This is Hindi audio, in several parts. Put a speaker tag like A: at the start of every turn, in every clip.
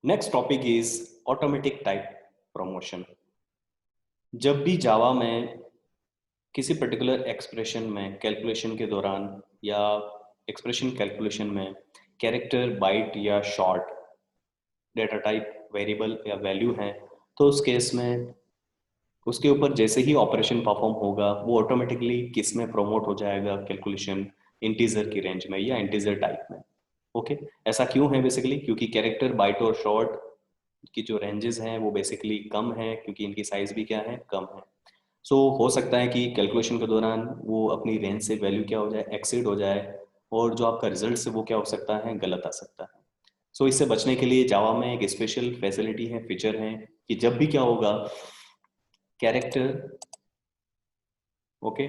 A: Next topic is automatic type promotion. जब भी जावा में किसी पर्टिकुलर एक्सप्रेशन में कैलकुलेशन के दौरान या एक्सप्रेशन कैलकुलेशन में कैरेक्टर बाइट या शॉर्ट डेटा टाइप वेरिएबल या वैल्यू है, तो उस केस में उसके ऊपर जैसे ही ऑपरेशन परफॉर्म होगा वो ऑटोमेटिकली किस में प्रोमोट हो जाएगा, कैलकुलेशन इंटीजर की रेंज में या इंटीजर टाइप में। ओके ऐसा क्यों है? बेसिकली क्योंकि कैरेक्टर बाइट और शॉर्ट की जो रेंजेस हैं वो बेसिकली कम है, क्योंकि इनकी साइज भी क्या है, कम है। सो हो सकता है कि कैलकुलेशन के दौरान वो अपनी रेंज से वैल्यू क्या हो जाए, एक्सीड हो जाए, और जो आपका रिजल्ट है वो क्या हो सकता है, गलत आ सकता है। सो इससे बचने के लिए जावा में एक स्पेशल फैसिलिटी है, फीचर है कि जब भी क्या होगा, कैरेक्टर ओके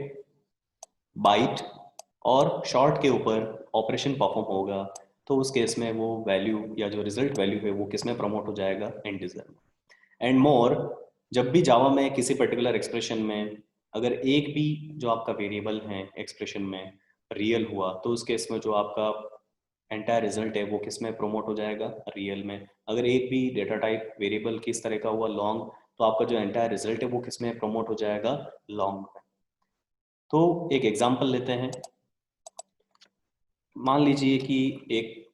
A: बाइट और शॉर्ट के ऊपर ऑपरेशन परफॉर्म होगा, तो उस केस में वो वैल्यू या जो रिजल्ट वैल्यू है वो किस में प्रमोट हो जाएगा, इंटीजर में। एंड मोर, जब भी जावा में किसी पर्टिकुलर एक्सप्रेशन में अगर एक भी जो आपका वेरिएबल है एक्सप्रेशन में रियल हुआ, तो उस केस में जो आपका एंटायर रिजल्ट है वो किस में प्रोमोट हो जाएगा, रियल में। अगर एक भी डेटा टाइप वेरिएबल किस तरह का हुआ, लॉन्ग, तो आपका जो एंटायर रिजल्ट है वो किस में प्रोमोट हो जाएगा, लॉन्ग में। तो एक एग्जांपल लेते हैं। मान लीजिए कि एक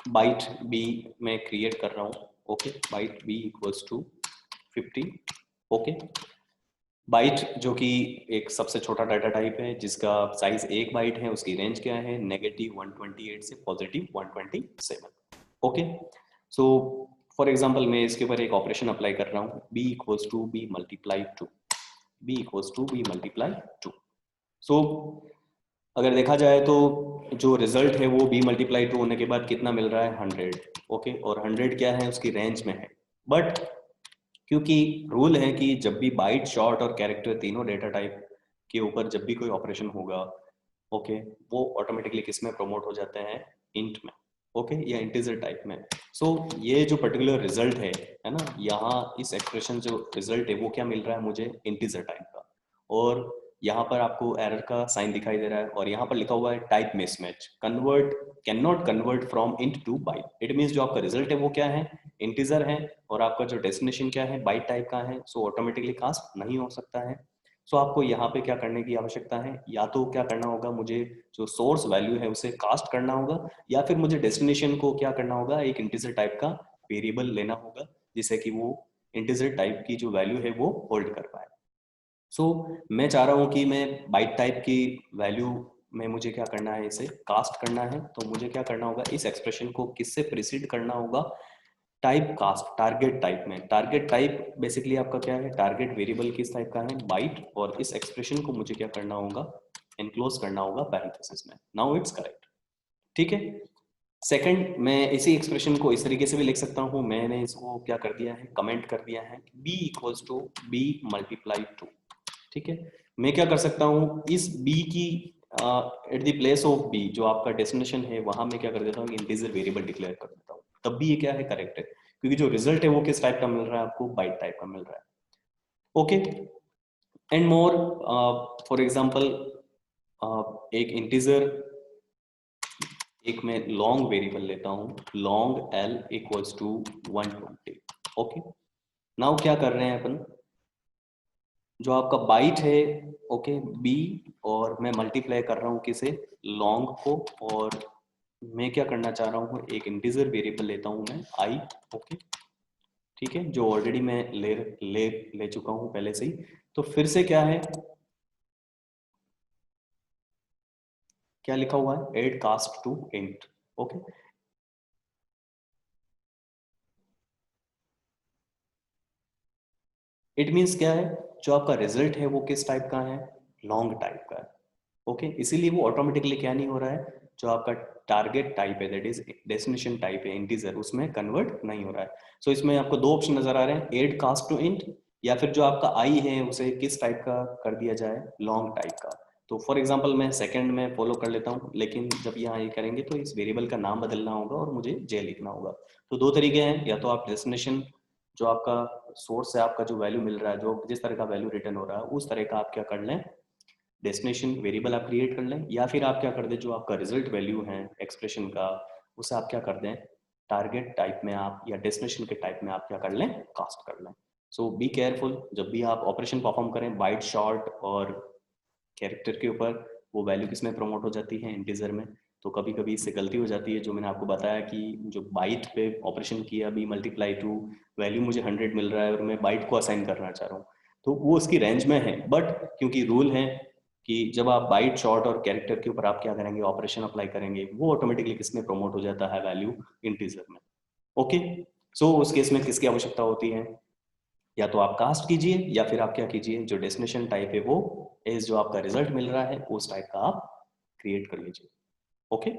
A: बाइट बी मैं क्रिएट कर रहा हूँ। Okay byte b equals to 50। Okay byte जो कि एक सबसे छोटा डाटा टाइप है जिसका साइज 1 बाइट है, उसकी रेंज क्या है, -128 से +127। ओके सो फॉर एग्जांपल मैं इसके ऊपर एक ऑपरेशन अप्लाई कर रहा हूँ, b equals to B multiply two, b equals to B multiply two. So अगर देखा जाए तो जो रिजल्ट है वो b मल्टीप्लाई टू होने के बाद कितना मिल रहा है, 100। ओके और 100 क्या है, उसकी रेंज में है। बट क्योंकि रूल है कि जब भी बाइट, शॉर्ट और कैरेक्टर तीनों डेटा टाइप के ऊपर जब भी कोई ऑपरेशन होगा, ओके वो ऑटोमेटिकली किस में प्रमोट हो जाते हैं, इंट में। ओके या इंटीजर टाइप में। सो ये जो पर्टिकुलर रिजल्ट है ना, यहाँ इस एक्सप्रेशन जो रिजल्ट है वो क्या मिल रहा है मुझे, इंटीजर टाइप का। और यहाँ पर आपको एरर का साइन दिखाई दे रहा है और यहाँ पर लिखा हुआ है type mismatch, convert cannot convert from int to byte. It means जो आपका रिजल्ट है वो क्या है, इंटीजर है, और आपका जो डेस्टिनेशन क्या है, बाइट टाइप का है। सो ऑटोमेटिकली कास्ट नहीं हो सकता है। सो आपको यहाँ पे क्या करने की आवश्यकता है, या तो क्या करना होगा, मुझे जो सोर्स वैल्यू है उसे कास्ट करना होगा, या फिर मुझे डेस्टिनेशन को क्या करना होगा, एक इंटीजर टाइप का वेरिएबल लेना होगा जिससे कि वो इंटीजर टाइप की जो वैल्यू है वो होल्ड कर पाए। सो मैं चाह रहा हूँ कि मैं बाइट टाइप की वैल्यू में मुझे क्या करना है, इसे कास्ट करना है। तो मुझे क्या करना होगा, इस एक्सप्रेशन को किससे प्रिसीड करना होगा, टाइप कास्ट, टारगेट टाइप में। टारगेट टाइप बेसिकली आपका क्या है, टारगेट वेरिएबल किस टाइप का है, बाइट, और इस एक्सप्रेशन को मुझे क्या करना होगा, एनक्लोज करना होगा पैरेंथेसिस में। Now it's correct. ठीक है। सेकंड, मैं इसी एक्सप्रेशन को इस तरीके से भी लिख सकता हूँ, मैंने इसको क्या कर दिया है, कमेंट कर दिया है, b equals to B multiply two. ठीक है। मैं क्या कर सकता हूँ, इस b की at the place of b जो आपका डेस्टिनेशन है वहां मैं क्या कर देता हूँ, इंटीजर वेरिएबल डिक्लेयर कर देता हूँ, तब भी ये क्या है, करेक्ट है, क्योंकि जो रिजल्ट है वो किस टाइप का मिल रहा है आपको, बाइट टाइप का मिल रहा है। Okay and more, for example एक इंटीजर, एक मैं लॉन्ग वेरिएबल लेता हूँ, long l equals to 120। Okay now क्या कर रहे हैं अपन, जो आपका बाइट है, ओके b, और मैं मल्टीप्लाई कर रहा हूँ किसे, लॉन्ग को, और मैं क्या करना चाह रहा हूँ, एक इंटीजर वेरिएबल लेता हूँ मैं i। ओके ठीक है, जो ऑलरेडी मैं ले चुका हूँ पहले से ही। तो फिर से क्या है, क्या लिखा हुआ है, add cast to int. Okay it means क्या है, जो आपका रिजल्ट है वो किस टाइप का है, लॉन्ग टाइप का है। ओके इसीलिए वो ऑटोमेटिकली क्या नहीं हो रहा है, जो आपका टारगेट टाइप है, दैट इज डेस्टिनेशन टाइप है इंटीजर, उसमें कन्वर्ट नहीं हो रहा है। सो इसमें आपको दो ऑप्शन नजर आ रहे हैं, एड कास्ट टू इंट, या फिर जो आपका आई है उसे किस टाइप का कर दिया जाए, लॉन्ग टाइप का। तो फॉर एग्जाम्पल मैं सेकंड में फॉलो कर लेता हूँ, लेकिन जब यहाँ ये करेंगे तो इस वेरिएबल का नाम बदलना होगा और मुझे जे लिखना होगा। तो दो तरीके हैं, या तो आप डेस्टिनेशन जो आपका सोर्स है, आपका जो वैल्यू मिल रहा है, जो जिस तरह का वैल्यू रिटर्न हो रहा है उस तरह का आप क्या कर लें, डेस्टिनेशन वेरिएबल आप क्रिएट कर लें, या फिर आप क्या कर दें, जो आपका रिजल्ट वैल्यू है एक्सप्रेशन का, उसे आप क्या कर दें, टारगेट टाइप में आप या डेस्टिनेशन के टाइप में आप क्या कर लें, कास्ट कर लें। सो बी केयरफुल, जब भी आप ऑपरेशन परफॉर्म करें बाइट, शॉर्ट और कैरेक्टर के ऊपर, वो वैल्यू किस में प्रमोट हो जाती है, इंटीजर में। तो कभी कभी इससे गलती हो जाती है, जो मैंने आपको बताया कि जो बाइट पे ऑपरेशन किया, बी मल्टीप्लाई टू वैल्यू मुझे 100 मिल रहा है और मैं बाइट को असाइन करना चाह रहा हूँ, तो वो उसकी रेंज में है। बट क्योंकि रूल है कि जब आप बाइट, शॉर्ट और कैरेक्टर के ऊपर आप क्या करेंगे, ऑपरेशन अप्लाई करेंगे, वो ऑटोमेटिकली किस में प्रमोट हो जाता है, वैल्यू इंटीजर में। ओके, सो उस केस में किसकी आवश्यकता होती है, या तो आप कास्ट कीजिए या फिर आप क्या कीजिए, जो डेस्टिनेशन टाइप है वो एज जो आपका रिजल्ट मिल रहा है उस टाइप का आप क्रिएट कर लीजिए। ओके।